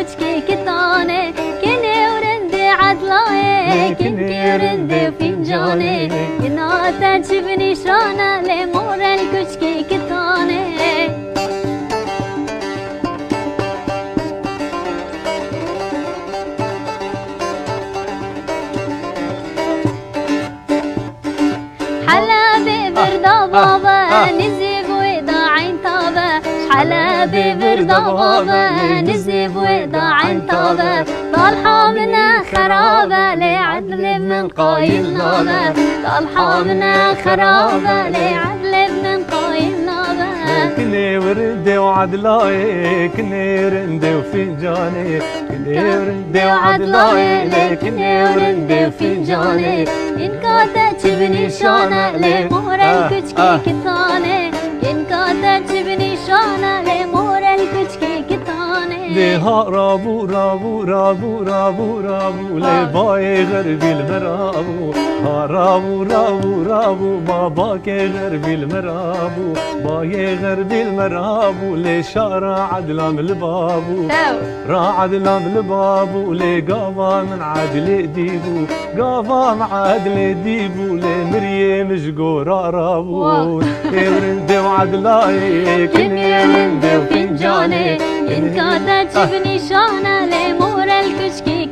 الكشكي كتاني كني ورندي عدلاي كنتي ورندي فنجاني يناتا تشبني شرانا لمور الكشكي كتاني حلبي بردا بابا نزيب ويدا عين طابا حلبي بردا بابا نزيب ويدا عين طابا طالحة منا خرابة لعدل من قايل نابا طالحة منا خرابة لعدل من قايل نابا كني وردي وعدلاي كني رندي وفنجاني كني وردي وعدلاي كني وردي وفنجاني إن كانت تبني شانة لمور الكشكي كتاني إن كانت تبني شانة لمور الكشكي كتاني لها رابو رابو رابو رابو رابو لباي غربي المرابو ها رابو رابو رابو باباك غربي المرابو باي غربي المرابو لشارع عدلام البابو راعد لام البابو لقافا من عدل ديبو قافا مع عدل ديبو لمريم شقورا رابو ورندي وعدلاي كني ورندي وفنجاني إن كانت تبني شانة لمور الكشكي